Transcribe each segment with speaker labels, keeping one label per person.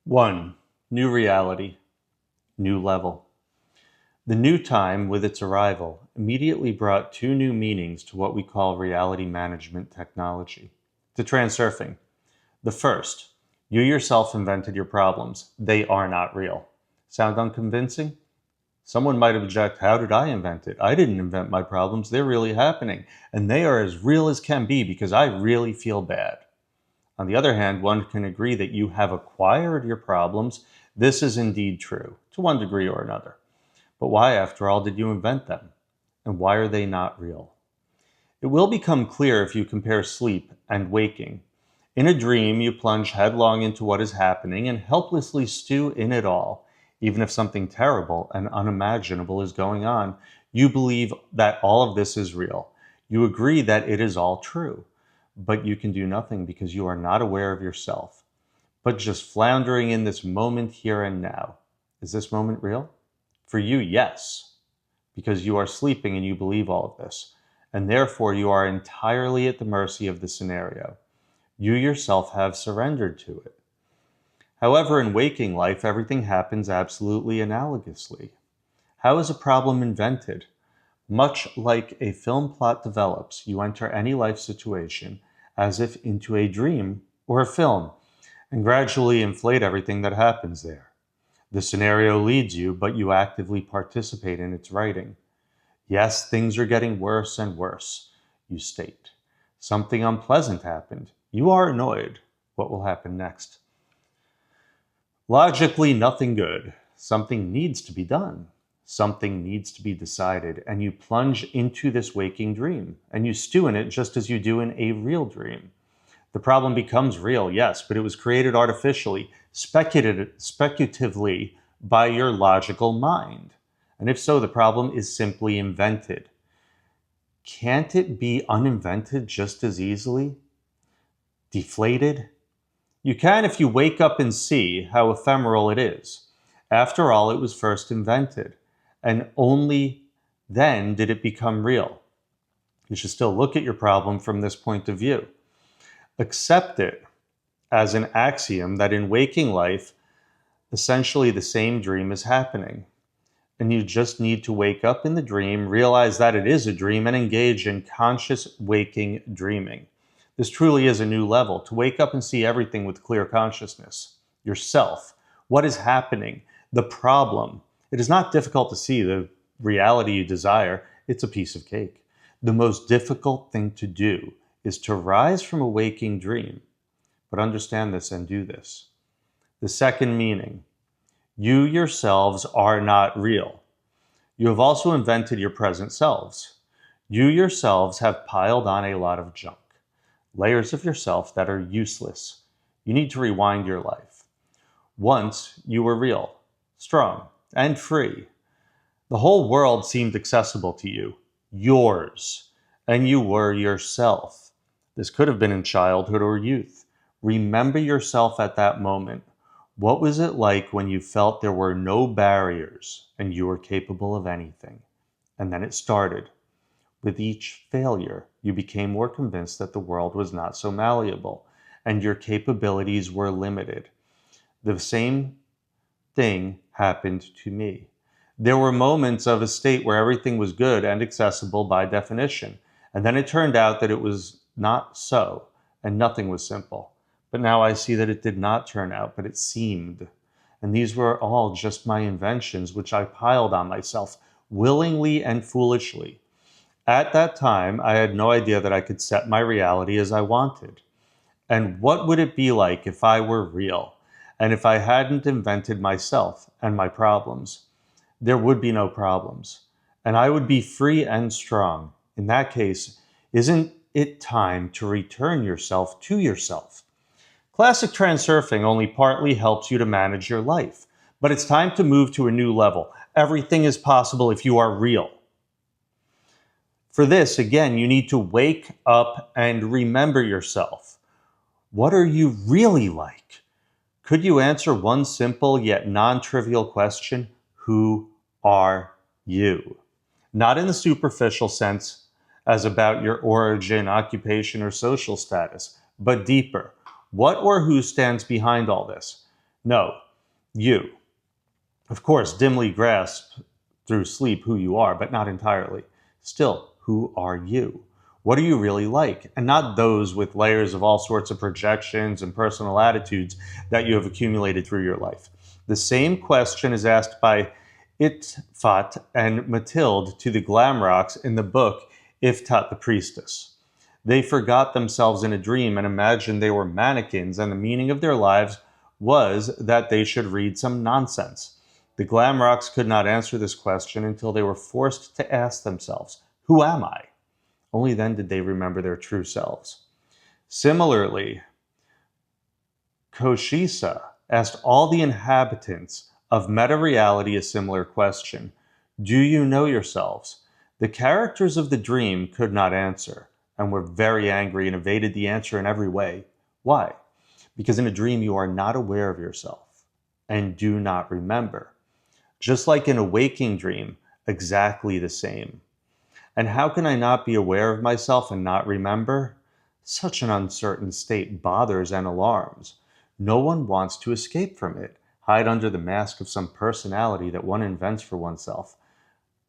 Speaker 1: 1. New reality, new level. The new time, with its arrival, immediately brought two new meanings to what we call reality management technology, to transurfing. The first, you yourself invented your problems. They are not real. Sound unconvincing? Someone might object, how did I invent it? I didn't invent my problems. They're really happening. And they are as real as can be because I really feel bad. On the other hand, one can agree that you have acquired your problems. This is indeed true, to one degree or another. But why, after all, did you invent them? And why are they not real? It will become clear if you compare sleep and waking. In a dream, you plunge headlong into what is happening and helplessly stew in it all. Even if something terrible and unimaginable is going on, you believe that all of this is real. You agree that it is all true. But you can do nothing because you are not aware of yourself, but just floundering in this moment here and now. Is this moment real? For you, yes, because you are sleeping and you believe all of this, and therefore you are entirely at the mercy of the scenario. You yourself have surrendered to it. However, in waking life, everything happens absolutely analogously. How is a problem invented? Much like a film plot develops, you enter any life situation as if into a dream or a film and gradually inflate everything that happens there. The scenario leads you, but you actively participate in its writing. Yes, things are getting worse and worse, you state. Something unpleasant happened. You are annoyed. What will happen next? Logically, nothing good. Something needs to be done. Something needs to be decided, and you plunge into this waking dream, and you stew in it just as you do in a real dream. The problem becomes real, yes, but it was created artificially, speculatively by your logical mind. And if so, the problem is simply invented. Can't it be uninvented just as easily? Deflated? You can if you wake up and see how ephemeral it is. After all, it was first invented, and only then did it become real. You should still look at your problem from this point of view. Accept it as an axiom that in waking life, essentially the same dream is happening. And you just need to wake up in the dream, realize that it is a dream, and engage in conscious waking dreaming. This truly is a new level, to wake up and see everything with clear consciousness. Yourself, what is happening, the problem. It is not difficult to see the reality you desire. It's a piece of cake. The most difficult thing to do is to rise from a waking dream. But understand this and do this. The second meaning, you yourselves are not real. You have also invented your present selves. You yourselves have piled on a lot of junk, layers of yourself that are useless. You need to rewind your life. Once you were real, strong, and free. The whole world seemed accessible to you, yours, and you were yourself. This could have been in childhood or youth. Remember yourself at that moment. What was it like when you felt there were no barriers and you were capable of anything? And then it started. With each failure, you became more convinced that the world was not so malleable and your capabilities were limited. The same thing happened to me. There were moments of a state where everything was good and accessible by definition, and then it turned out that it was not so, and nothing was simple. But now I see that it did not turn out, but it seemed. And these were all just my inventions, which I piled on myself, willingly and foolishly. At that time, I had no idea that I could set my reality as I wanted. And what would it be like if I were real? And if I hadn't invented myself and my problems? There would be no problems. And I would be free and strong. In that case, isn't it time to return yourself to yourself? Classic transurfing only partly helps you to manage your life. But it's time to move to a new level. Everything is possible if you are real. For this, again, you need to wake up and remember yourself. What are you really like? Could you answer one simple yet non-trivial question? Who are you? Not in the superficial sense as about your origin, occupation, or social status, but deeper. What or who stands behind all this? No, you. Of course, dimly grasp through sleep who you are, but not entirely. Still, who are you? What are you really like? And not those with layers of all sorts of projections and personal attitudes that you have accumulated through your life. The same question is asked by Itfat and Mathilde to the Glamrocks in the book Iftat the Priestess. They forgot themselves in a dream and imagined they were mannequins, and the meaning of their lives was that they should read some nonsense. The Glamrocks could not answer this question until they were forced to ask themselves, who am I? Only then did they remember their true selves. Similarly, Koshisa asked all the inhabitants of meta-reality a similar question. Do you know yourselves? The characters of the dream could not answer and were very angry and evaded the answer in every way. Why? Because in a dream you are not aware of yourself and do not remember. Just like in a waking dream, exactly the same. And how can I not be aware of myself and not remember? Such an uncertain state bothers and alarms. No one wants to escape from it, hide under the mask of some personality that one invents for oneself.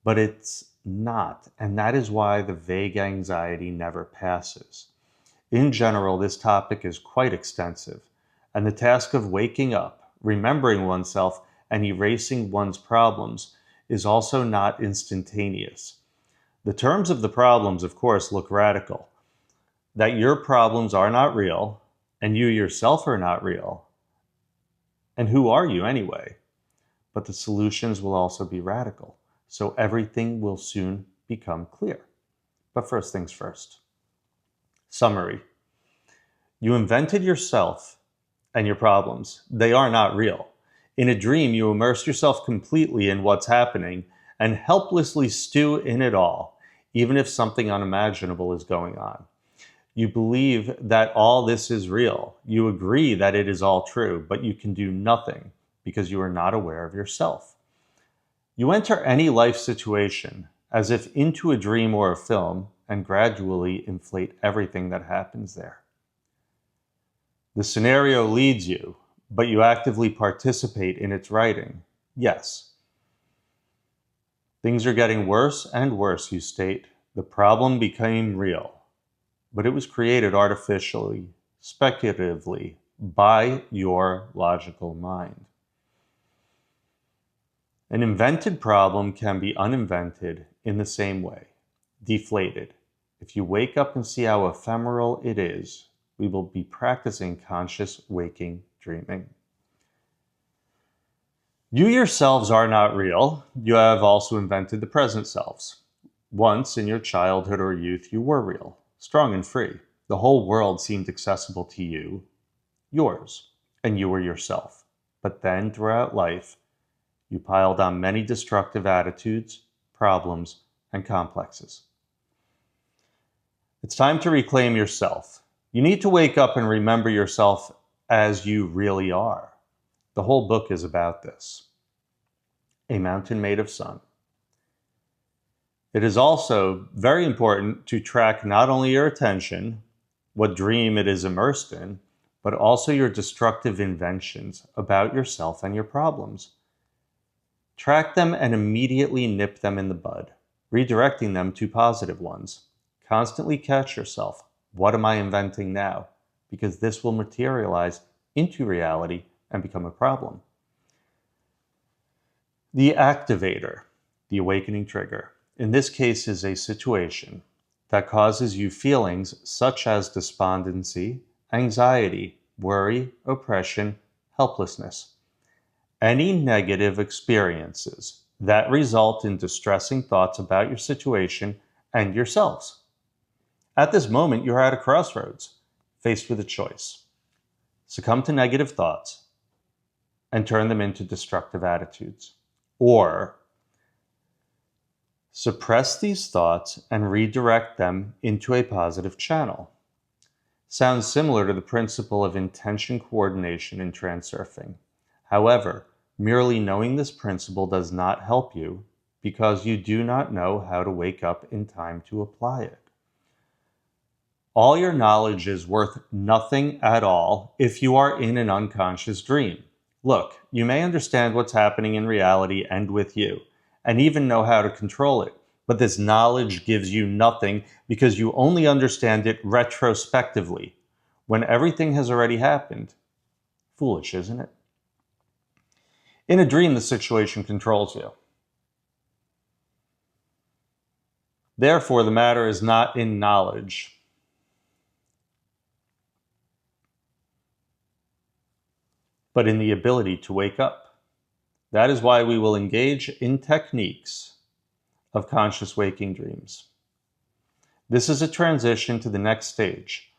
Speaker 1: But it's not, and that is why the vague anxiety never passes. In general, this topic is quite extensive, and the task of waking up, remembering oneself, and erasing one's problems is also not instantaneous. The terms of the problems, of course, look radical. That your problems are not real, and you yourself are not real. And who are you anyway? But the solutions will also be radical, so everything will soon become clear. But first things first. Summary. You invented yourself and your problems. They are not real. In a dream, you immerse yourself completely in what's happening and helplessly stew in it all, even if something unimaginable is going on. You believe that all this is real. You agree that it is all true, but you can do nothing because you are not aware of yourself. You enter any life situation as if into a dream or a film and gradually inflate everything that happens there. The scenario leads you, but you actively participate in its writing. Yes. Things are getting worse and worse, you state. The problem became real, but it was created artificially, speculatively, by your logical mind. An invented problem can be uninvented in the same way, deflated. If you wake up and see how ephemeral it is, we will be practicing conscious waking dreaming. You yourselves are not real. You have also invented the present selves. Once in your childhood or youth, you were real, strong and free. The whole world seemed accessible to you, yours, and you were yourself. But then throughout life, you piled on many destructive attitudes, problems, and complexes. It's time to reclaim yourself. You need to wake up and remember yourself as you really are. The whole book is about this. A Mountain Made of Sun. It is also very important to track not only your attention, what dream it is immersed in, but also your destructive inventions about yourself and your problems. Track them and immediately nip them in the bud, redirecting them to positive ones. Constantly catch yourself. What am I inventing now? Because this will materialize into reality and become a problem. The activator, the awakening trigger, in this case is a situation that causes you feelings such as despondency, anxiety, worry, oppression, helplessness. Any negative experiences that result in distressing thoughts about your situation and yourselves. At this moment, you're at a crossroads, faced with a choice. Succumb to negative thoughts and turn them into destructive attitudes. Or suppress these thoughts and redirect them into a positive channel. Sounds similar to the principle of intention coordination in transurfing. However, merely knowing this principle does not help you because you do not know how to wake up in time to apply it. All your knowledge is worth nothing at all if you are in an unconscious dream. Look, you may understand what's happening in reality and with you, and even know how to control it, but this knowledge gives you nothing because you only understand it retrospectively, when everything has already happened. Foolish, isn't it? In a dream, the situation controls you. Therefore, the matter is not in knowledge, but in the ability to wake up. That is why we will engage in techniques of conscious waking dreams. This is a transition to the next stage,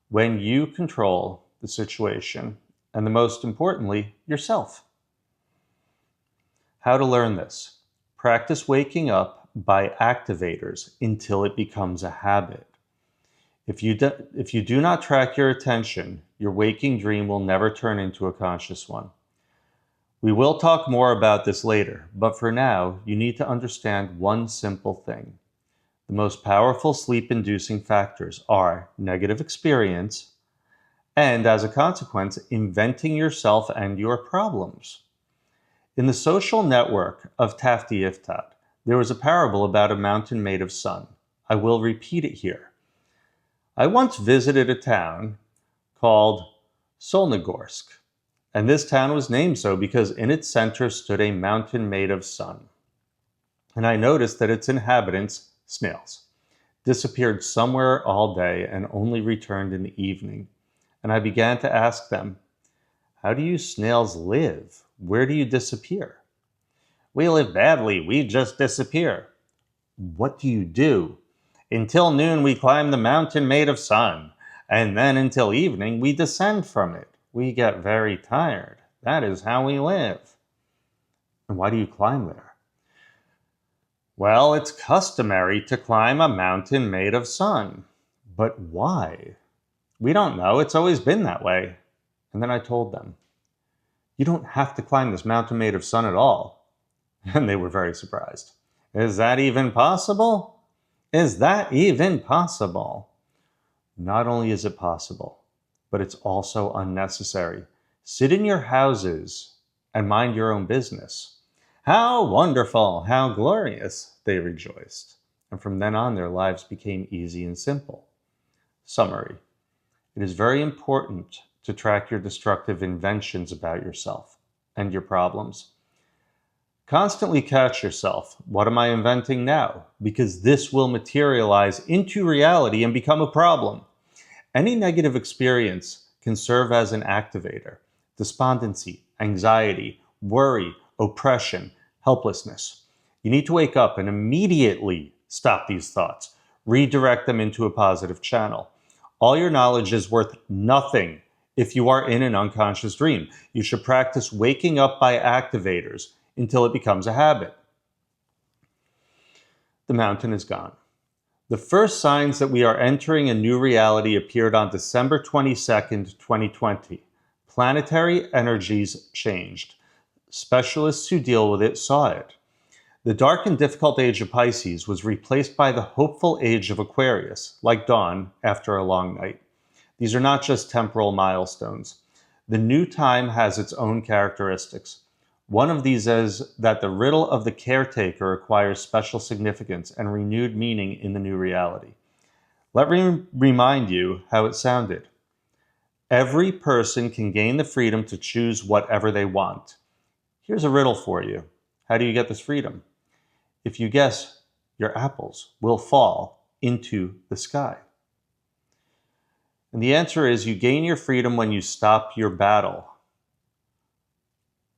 Speaker 1: when you control the situation, and the most importantly, yourself. How to learn this? Practice waking up by activators until it becomes a habit. If you do not track your attention, your waking dream will never turn into a conscious one. We will talk more about this later, but for now, you need to understand one simple thing. The most powerful sleep-inducing factors are negative experience and, as a consequence, inventing yourself and your problems. In the social network of Tafti Iftat, there was a parable about a mountain made of sun. I will repeat it here. I once visited a town called Solnogorsk, and this town was named so because in its center stood a mountain made of sun. And I noticed that its inhabitants, snails, disappeared somewhere all day and only returned in the evening. And I began to ask them, how do you snails live? Where do you disappear? We live badly, we just disappear. What do you do? Until noon we climb the mountain made of sun, and then until evening we descend from it. We get very tired. That is how we live. And why do you climb there? Well, it's customary to climb a mountain made of sun. But why? We don't know. It's always been that way. And then I told them, you don't have to climb this mountain made of sun at all. And they were very surprised. Is that even possible? Is that even possible? Not only is it possible, but it's also unnecessary. Sit in your houses and mind your own business. How wonderful, how glorious, they rejoiced. And from then on, their lives became easy and simple. Summary. It is very important to track your destructive inventions about yourself and your problems. Constantly catch yourself. What am I inventing now? Because this will materialize into reality and become a problem. Any negative experience can serve as an activator. Despondency, anxiety, worry, oppression, helplessness. You need to wake up and immediately stop these thoughts. Redirect them into a positive channel. All your knowledge is worth nothing if you are in an unconscious dream. You should practice waking up by activators until it becomes a habit. The mountain is gone. The first signs that we are entering a new reality appeared on December 22nd, 2020. Planetary energies changed. Specialists who deal with it saw it. The dark and difficult age of Pisces was replaced by the hopeful age of Aquarius, like dawn after a long night. These are not just temporal milestones. The new time has its own characteristics. One of these is that the riddle of the caretaker acquires special significance and renewed meaning in the new reality. Let me remind you how it sounded. Every person can gain the freedom to choose whatever they want. Here's a riddle for you. How do you get this freedom? If you guess, your apples will fall into the sky. And the answer is you gain your freedom when you stop your battle.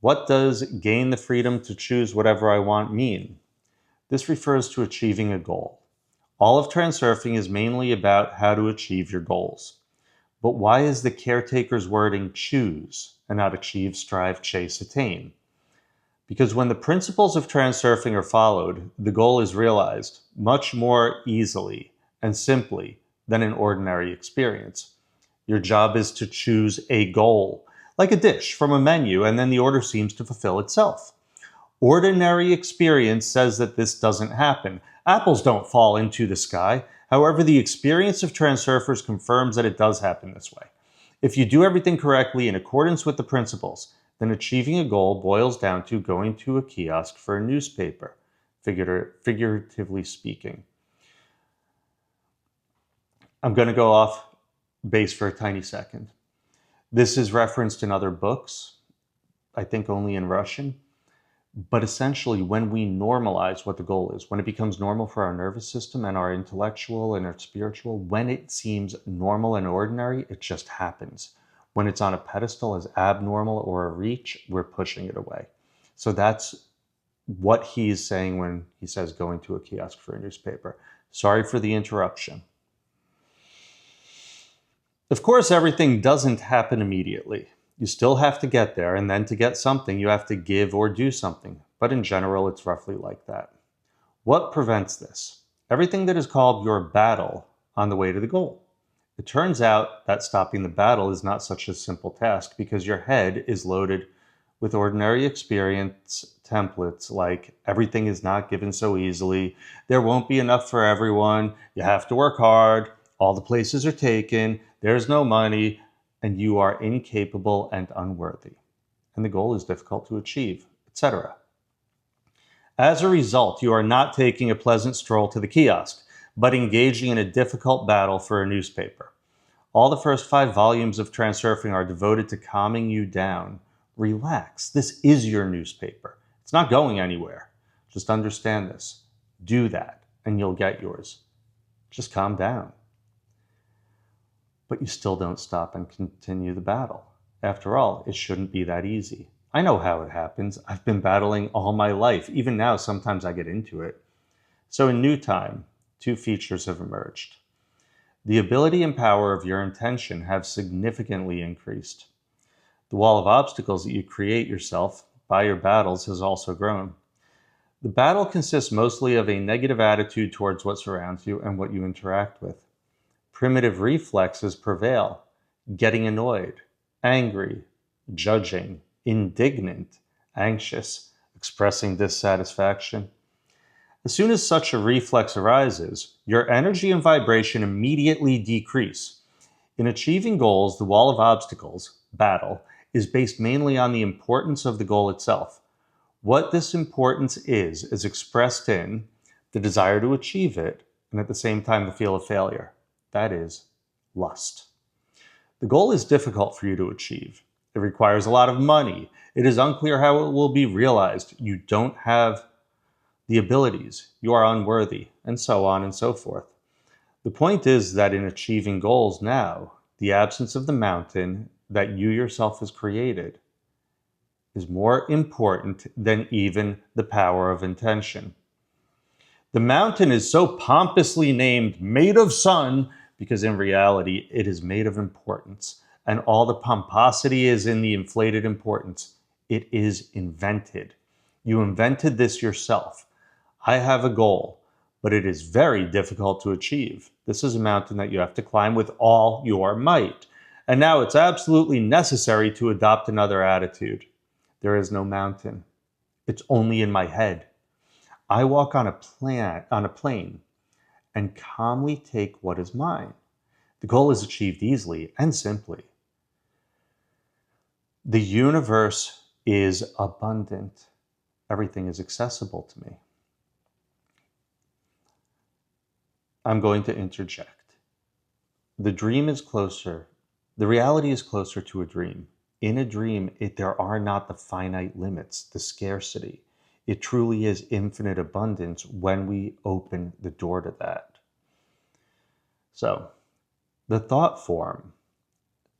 Speaker 1: What does gain the freedom to choose whatever I want mean? This refers to achieving a goal. All of transurfing is mainly about how to achieve your goals. But why is the caretaker's wording choose and not achieve, strive, chase, attain? Because when the principles of transurfing are followed, the goal is realized much more easily and simply than an ordinary experience. Your job is to choose a goal, like a dish from a menu, and then the order seems to fulfill itself. Ordinary experience says that this doesn't happen. Apples don't fall into the sky. However, the experience of transurfers confirms that it does happen this way. If you do everything correctly in accordance with the principles, then achieving a goal boils down to going to a kiosk for a newspaper, figuratively speaking. I'm going to go off base for a tiny second. This is referenced in other books, I think only in Russian. But essentially, when we normalize what the goal is, when it becomes normal for our nervous system and our intellectual and our spiritual, when it seems normal and ordinary, it just happens. When it's on a pedestal as abnormal or a reach, we're pushing it away. So that's what he's saying when he says going to a kiosk for a newspaper. Sorry for the interruption. Of course, everything doesn't happen immediately. You still have to get there, and then to get something, you have to give or do something. But in general, it's roughly like that. What prevents this? Everything that is called your battle on the way to the goal. It turns out that stopping the battle is not such a simple task because your head is loaded with ordinary experience templates like everything is not given so easily, there won't be enough for everyone, you have to work hard, all the places are taken, there's no money, and you are incapable and unworthy. And the goal is difficult to achieve, etc. As a result, you are not taking a pleasant stroll to the kiosk, but engaging in a difficult battle for a newspaper. All the first 5 volumes of Transurfing are devoted to calming you down. Relax. This is your newspaper. It's not going anywhere. Just understand this. Do that, and you'll get yours. Just calm down. But you still don't stop and continue the battle. After all, it shouldn't be that easy. I know how it happens. I've been battling all my life. Even now, sometimes I get into it. So in new time, 2 features have emerged. The ability and power of your intention have significantly increased. The wall of obstacles that you create yourself by your battles has also grown. The battle consists mostly of a negative attitude towards what surrounds you and what you interact with. Primitive reflexes prevail, getting annoyed, angry, judging, indignant, anxious, expressing dissatisfaction. As soon as such a reflex arises, your energy and vibration immediately decrease. In achieving goals, the wall of obstacles, battle, is based mainly on the importance of the goal itself. What this importance is expressed in the desire to achieve it, and at the same time the feel of failure. That is lust. The goal is difficult for you to achieve. It requires a lot of money. It is unclear how it will be realized. You don't have the abilities. You are unworthy, and so on and so forth. The point is that in achieving goals now, the absence of the mountain that you yourself has created is more important than even the power of intention. The mountain is so pompously named made of sun because in reality it is made of importance, and all the pomposity is in the inflated importance. It is invented. You invented this yourself. I have a goal, but it is very difficult to achieve. This is a mountain that you have to climb with all your might. And now it's absolutely necessary to adopt another attitude. There is no mountain. It's only in my head. I walk on a plane and calmly take what is mine. The goal is achieved easily and simply. The universe is abundant. Everything is accessible to me. I'm going to interject. The dream is closer. The reality is closer to a dream. In a dream, there are not the finite limits, the scarcity. It truly is infinite abundance when we open the door to that. So, the thought form,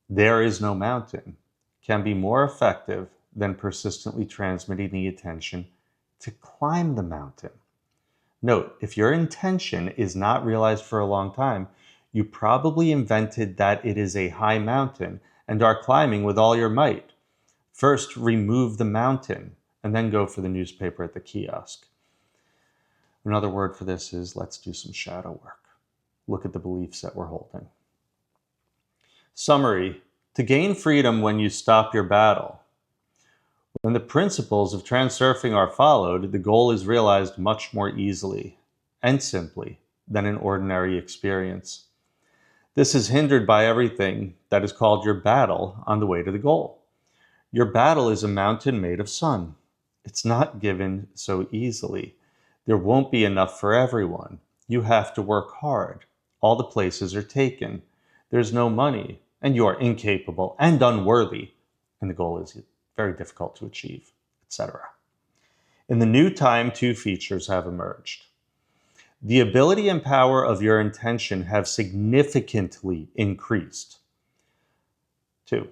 Speaker 1: there is no mountain, can be more effective than persistently transmitting the attention to climb the mountain. Note, if your intention is not realized for a long time, you probably invented that it is a high mountain and are climbing with all your might. First, remove the mountain and then go for the newspaper at the kiosk. Another word for this is let's do some shadow work. Look at the beliefs that we're holding. Summary: to gain freedom when you stop your battle. When the principles of transurfing are followed, the goal is realized much more easily and simply than an ordinary experience. This is hindered by everything that is called your battle on the way to the goal. Your battle is a mountain made of sun. It's not given so easily. There won't be enough for everyone. You have to work hard. All the places are taken. There's no money, and you are incapable and unworthy, and the goal is very difficult to achieve, etc. In the new time, two features have emerged. The ability and power of your intention have significantly increased. 2,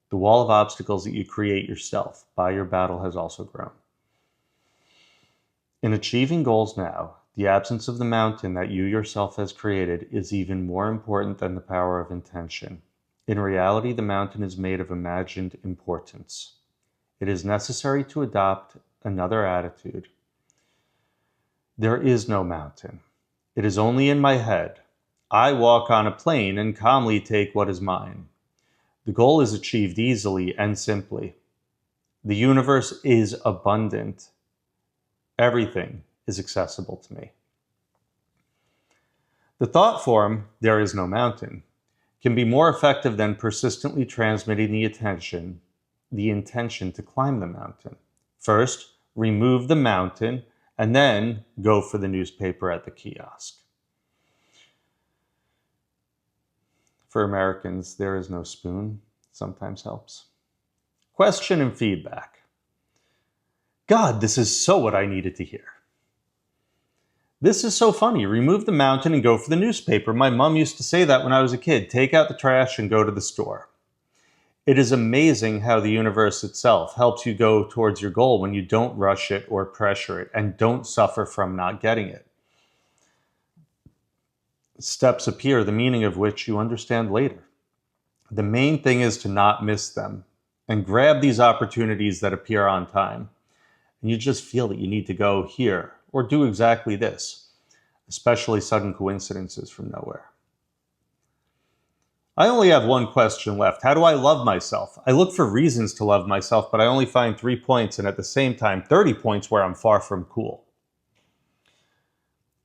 Speaker 1: the wall of obstacles that you create yourself by your battle has also grown. In achieving goals now, the absence of the mountain that you yourself has created is even more important than the power of intention. In reality, the mountain is made of imagined importance. It is necessary to adopt another attitude. There is no mountain. It is only in my head. I walk on a plane and calmly take what is mine. The goal is achieved easily and simply. The universe is abundant. Everything is accessible to me. The thought form, there is no mountain, can be more effective than persistently transmitting the intention to climb the mountain. First, remove the mountain, and then go for the newspaper at the kiosk. For Americans, there is no spoon. Sometimes helps. Question and feedback. God, this is so what I needed to hear. This is so funny. Remove the mountain and go for the newspaper. My mom used to say that when I was a kid. Take out the trash and go to the store. It is amazing how the universe itself helps you go towards your goal when you don't rush it or pressure it and don't suffer from not getting it. Steps appear, the meaning of which you understand later. The main thing is to not miss them and grab these opportunities that appear on time. And you just feel that you need to go here or do exactly this, especially sudden coincidences from nowhere. I only have one question left. How do I love myself? I look for reasons to love myself, but I only find 3 points and at the same time 30 points where I'm far from cool.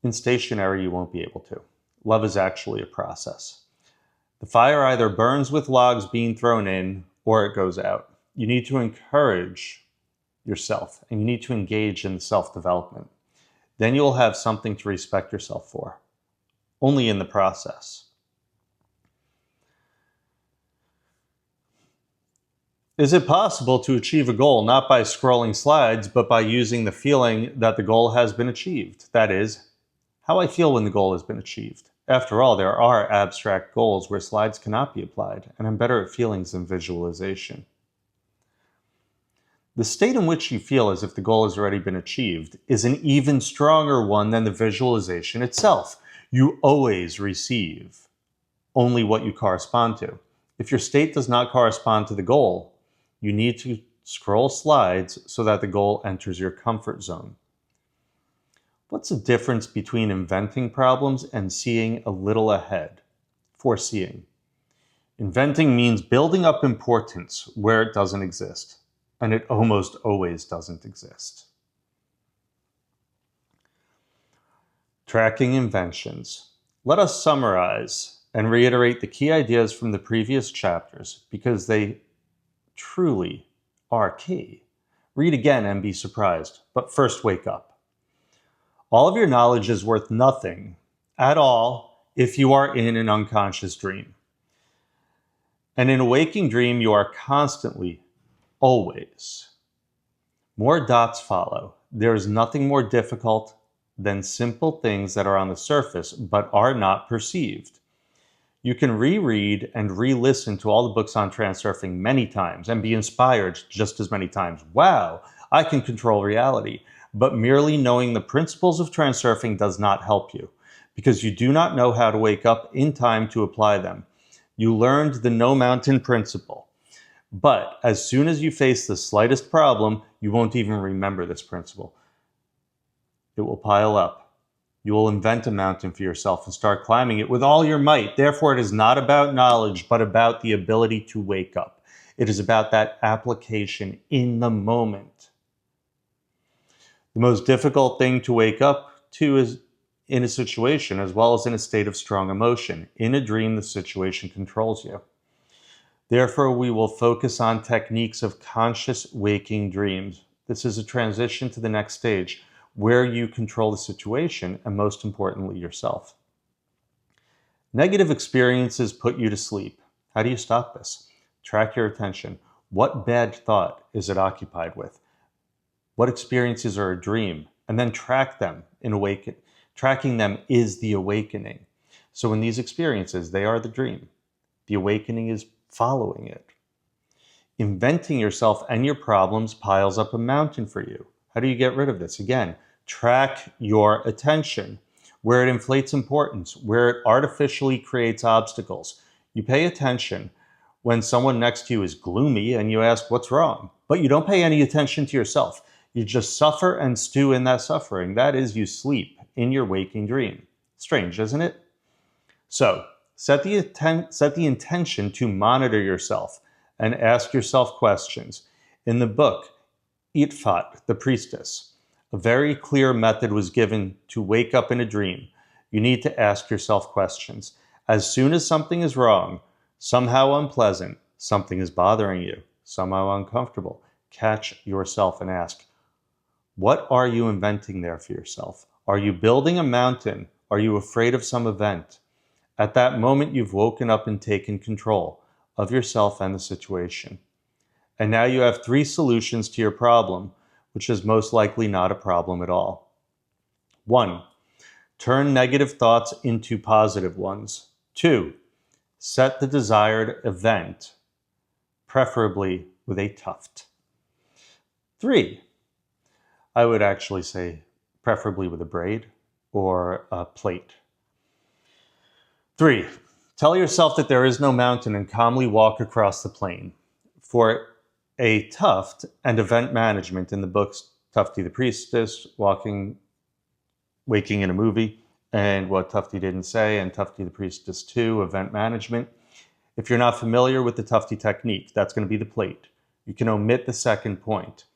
Speaker 1: In stationary, you won't be able to. Love is actually a process. The fire either burns with logs being thrown in or it goes out. You need to encourage yourself and you need to engage in self-development. Then you'll have something to respect yourself for, only in the process. Is it possible to achieve a goal not by scrolling slides, but by using the feeling that the goal has been achieved? That is, how I feel when the goal has been achieved. After all, there are abstract goals where slides cannot be applied, and I'm better at feelings than visualization. The state in which you feel as if the goal has already been achieved is an even stronger one than the visualization itself. You always receive only what you correspond to. If your state does not correspond to the goal, you need to scroll slides so that the goal enters your comfort zone. What's the difference between inventing problems and seeing a little ahead? Foreseeing. Inventing means building up importance where it doesn't exist, and it almost always doesn't exist. Tracking inventions. Let us summarize and reiterate the key ideas from the previous chapters because they truly are key. Read again and be surprised, but first wake up. All of your knowledge is worth nothing at all if you are in an unconscious dream. And in a waking dream, you are constantly, always. More dots follow. There is nothing more difficult than simple things that are on the surface but are not perceived. You can reread and re-listen to all the books on transurfing many times and be inspired just as many times. Wow, I can control reality. But merely knowing the principles of transurfing does not help you because you do not know how to wake up in time to apply them. You learned the no mountain principle. But as soon as you face the slightest problem, you won't even remember this principle. It will pile up. You will invent a mountain for yourself and start climbing it with all your might. Therefore, it is not about knowledge, but about the ability to wake up. It is about that application in the moment. The most difficult thing to wake up to is in a situation as well as in a state of strong emotion. In a dream, the situation controls you. Therefore, we will focus on techniques of conscious waking dreams. This is a transition to the next stage where you control the situation and, most importantly, yourself. Negative experiences put you to sleep. How do you stop this? Track your attention. What bad thought is it occupied with? What experiences are a dream? And then track them in awaken. Tracking them is the awakening. So in these experiences, they are the dream. The awakening is following it. Inventing yourself and your problems piles up a mountain for you. How do you get rid of this? Again, track your attention. Where it inflates importance, where it artificially creates obstacles. You pay attention when someone next to you is gloomy and you ask, what's wrong? But you don't pay any attention to yourself. You just suffer and stew in that suffering. That is, you sleep in your waking dream. Strange, isn't it? So, set the intention to monitor yourself and ask yourself questions. In the book, Itfat, the Priestess, a very clear method was given to wake up in a dream. You need to ask yourself questions. As soon as something is wrong, somehow unpleasant, something is bothering you, somehow uncomfortable, catch yourself and ask, what are you inventing there for yourself? Are you building a mountain? Are you afraid of some event? At that moment, you've woken up and taken control of yourself and the situation. And now you have 3 solutions to your problem, which is most likely not a problem at all. 1, turn negative thoughts into positive ones. 2, set the desired event, preferably with a tuft. 3, I would actually say preferably with a braid or a plait. 3, tell yourself that there is no mountain and calmly walk across the plain. For a tuft and event management in the books Tufty the Priestess, Waking in a Movie, and What Tufty Didn't Say, and Tufty the Priestess 2, event management. If you're not familiar with the Tufty technique, that's going to be the plate. You can omit the second point.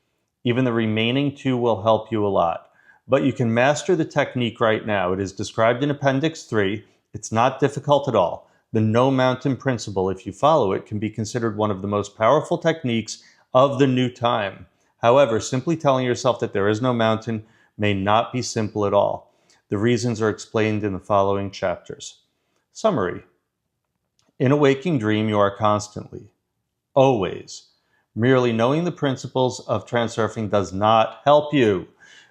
Speaker 1: Even the remaining 2 will help you a lot. But you can master the technique right now. It is described in Appendix 3. It's not difficult at all. The no mountain principle, if you follow it, can be considered one of the most powerful techniques of the new time. However, simply telling yourself that there is no mountain may not be simple at all. The reasons are explained in the following chapters. Summary. In a waking dream, you are constantly, always, merely knowing the principles of transurfing does not help you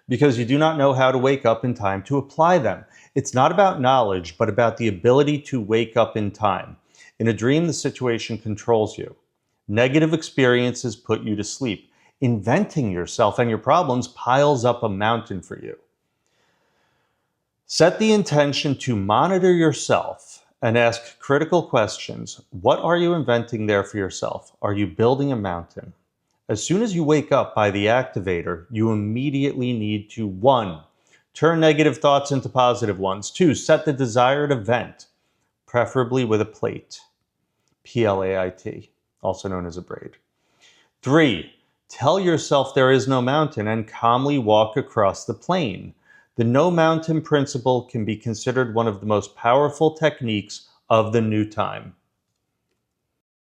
Speaker 1: because you do not know how to wake up in time to apply them. It's not about knowledge, but about the ability to wake up in time. In a dream, the situation controls you. Negative experiences put you to sleep. Inventing yourself and your problems piles up a mountain for you. Set the intention to monitor yourself and ask critical questions. What are you inventing there for yourself? Are you building a mountain? As soon as you wake up by the activator, you immediately need to 1, turn negative thoughts into positive ones. 2, set the desired event, preferably with a plait, P-L-A-I-T, also known as a braid. 3, tell yourself there is no mountain and calmly walk across the plain. The no mountain principle can be considered one of the most powerful techniques of the new time.